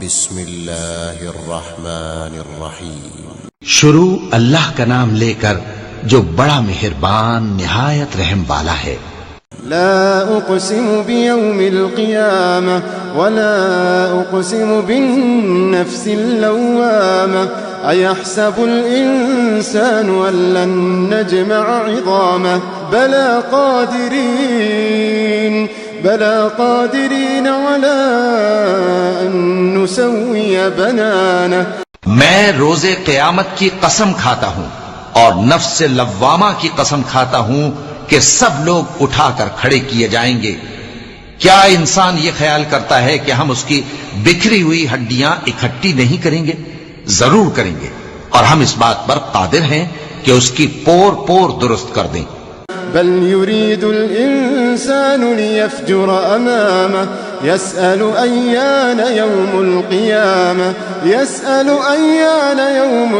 بسم اللہ الرحمن الرحیم۔ شروع اللہ کا نام لے کر جو بڑا مہربان نہایت رحم والا ہے۔ لا اقسم بیوم القیامہ ولا اقسم بالنفس اللوامہ ایحسب الانسان ان لن نجمع عظامہ بلا قادرین علی ان نسوی بنانہ۔ میں روز قیامت کی قسم کھاتا ہوں اور نفس لوامہ کی قسم کھاتا ہوں کہ سب لوگ اٹھا کر کھڑے کیے جائیں گے۔ کیا انسان یہ خیال کرتا ہے کہ ہم اس کی بکھری ہوئی ہڈیاں اکٹھی نہیں کریں گے؟ ضرور کریں گے، اور ہم اس بات پر قادر ہیں کہ اس کی پور پور درست کر دیں۔ بل يريد الإنسان ليفجر أمامه يسأل أيان يوم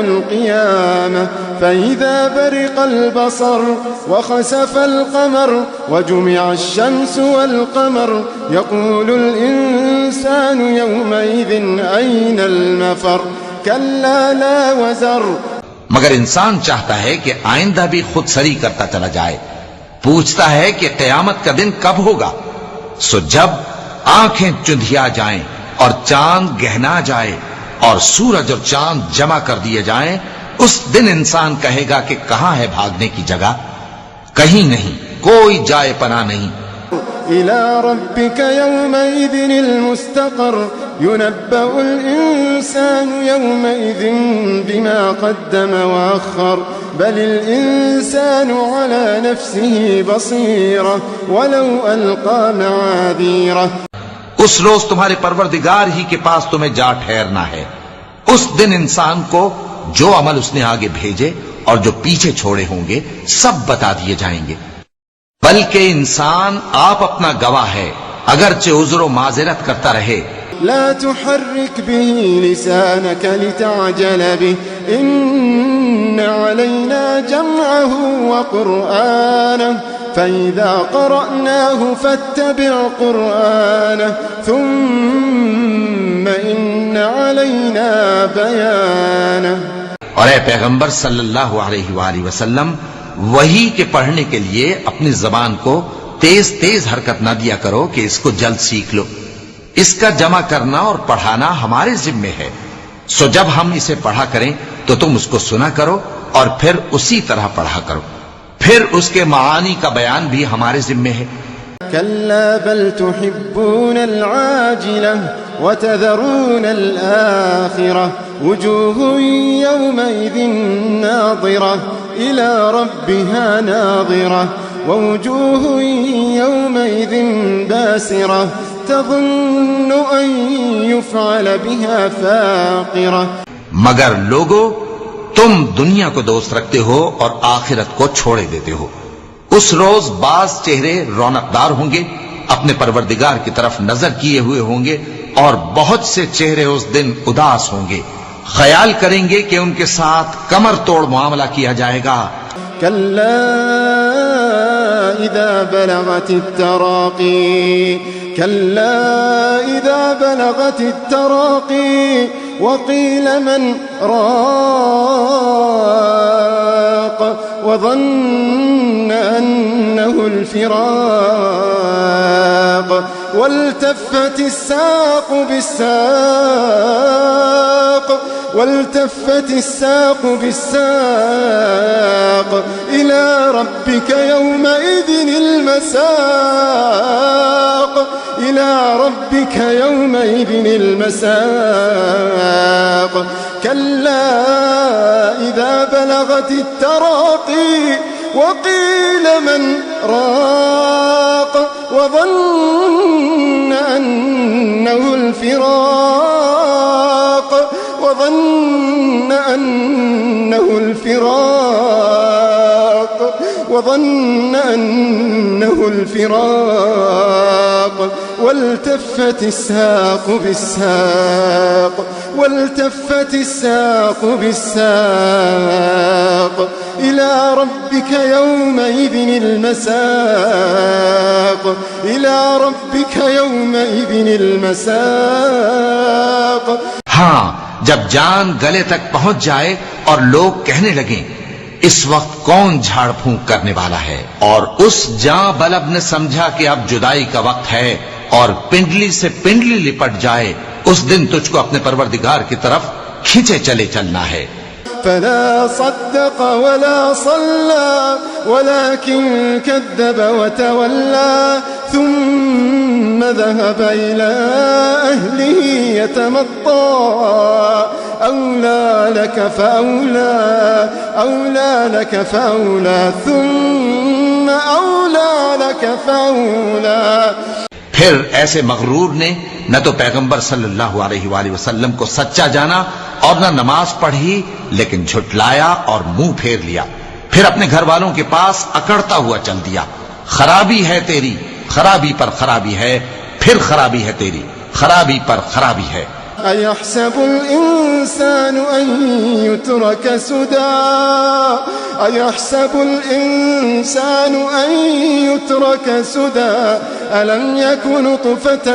القيامة فإذا برق البصر وخسف القمر وجمع الشمس والقمر يقول الإنسان يومئذ أين المفر كلا لا وزر۔ مگر انسان چاہتا ہے کہ آئندہ بھی خود سری کرتا چلا جائے، پوچھتا ہے کہ قیامت کا دن کب ہوگا؟ سو جب آنکھیں چندھیا جائیں اور چاند گہنا جائے اور سورج اور چاند جمع کر دیے جائیں، اس دن انسان کہے گا کہ کہاں ہے بھاگنے کی جگہ؟ کہیں نہیں، کوئی جائے پناہ نہیں۔ إلى ربك يومئذ المستقر ينبأ الإنسان يومئذ بما قدم وأخر بل الإنسان على نفسه بصيرة ولو ألقى معاذيره۔ اس روز تمہارے پروردگار ہی کے پاس تمہیں جا ٹھہرنا ہے۔ اس دن انسان کو جو عمل اس نے آگے بھیجے اور جو پیچھے چھوڑے ہوں گے سب بتا دیے جائیں گے، بلکہ انسان آپ اپنا گواہ ہے اگرچہ عذر و معذرت کرتا رہے۔ لا تحرك به لسانك لتعجل به إن علينا جمعه وقرآنه فإذا قرأناه فاتبع قرآنه ثم إن علينا بيانه۔ اور اے پیغمبر صلی اللہ علیہ وآلہ وسلم، وحی کے پڑھنے کے لیے اپنی زبان کو تیز تیز حرکت نہ دیا کرو کہ اس کو جلد سیکھ لو۔ اس کا جمع کرنا اور پڑھانا ہمارے ذمے ہے، سو جب ہم اسے پڑھا کریں تو تم اس کو سنا کرو اور پھر اسی طرح پڑھا کرو، پھر اس کے معانی کا بیان بھی ہمارے ذمے ہے۔ كلا بل تحبون العاجلة وتذرون الآخرة وجوه يومئذ ناظرة إلى ربها ناظرة ووجوه يومئذ باسرة تظن أن يفعل بها فاقرة۔ مگر لوگو، تم دنیا کو دوست رکھتے ہو اور آخرت کو چھوڑے دیتے ہو۔ اس روز بعض چہرے رونقدار ہوں گے، اپنے پروردگار کی طرف نظر کیے ہوئے ہوں گے، اور بہت سے چہرے اس دن اداس ہوں گے، خیال کریں گے کہ ان کے ساتھ کمر توڑ معاملہ کیا جائے گا۔ كلا إذا بلغت التراقي وقيل من راق وظن أنه الفراق والتفت الساق بالساق إلى ربك يومئذ المساق كلا إذا بلغت التراقي وقيل من راق وظن أنه الفراق والتفت الساق بالساق إلى ربك يومئذ المساق ہاں جب جان گلے تک پہنچ جائے اور لوگ کہنے لگیں اس وقت کون جھاڑ پھونک کرنے والا ہے، اور اس جاں بلب نے سمجھا کہ اب جدائی کا وقت ہے اور پنڈلی سے پنڈلی لپٹ جائے، اس دن تجھ کو اپنے پروردگار کی طرف کھینچے چلے چلنا ہے۔ فلا صدق ولا صلى ولكن كذب وتولى ثم ذهب إلى أهله يتمطى أولى لك فأولى ثم أولى لك فأولى۔ پھر ایسے مغرور نے نہ تو پیغمبر صلی اللہ علیہ وآلہ وسلم کو سچا جانا اور نہ نماز پڑھی، لیکن جھٹلایا اور منہ پھیر لیا، پھر اپنے گھر والوں کے پاس اکڑتا ہوا چل دیا۔ خرابی ہے تیری، خرابی پر خرابی ہے، پھر خرابی ہے تیری، خرابی پر خرابی ہے۔ أيحسب الإنسان أن يترك سدى أيحسب الإنسان أن يترك سدى ألم يكن نطفة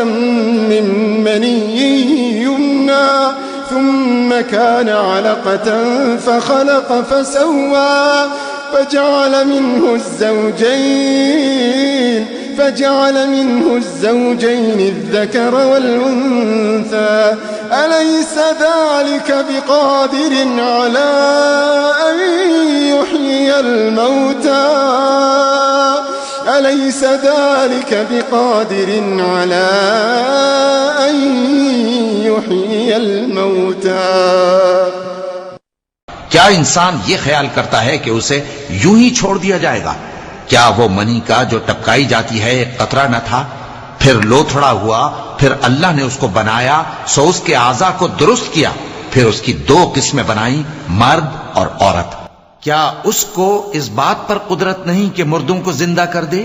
من مني يمنى ثم كان علقة فخلق فسوى فجعل منه الزوجين الذكر والأنثى أليس ذلك بقادر على أن يحيي الموتى أليس ذلك بقادر على أن يحيي الموتى۔ کیا انسان یہ خیال کرتا ہے کہ اسے یوں ہی چھوڑ دیا جائے گا؟ کیا وہ منی کا جو ٹپکائی جاتی ہے ایک قطرہ نہ تھا، پھر لوتھڑا ہوا، پھر اللہ نے اس کو بنایا، سو اس کے اعضاء کو درست کیا، پھر اس کی دو قسمیں بنائیں، مرد اور عورت۔ کیا اس کو اس بات پر قدرت نہیں کہ مردوں کو زندہ کر دے؟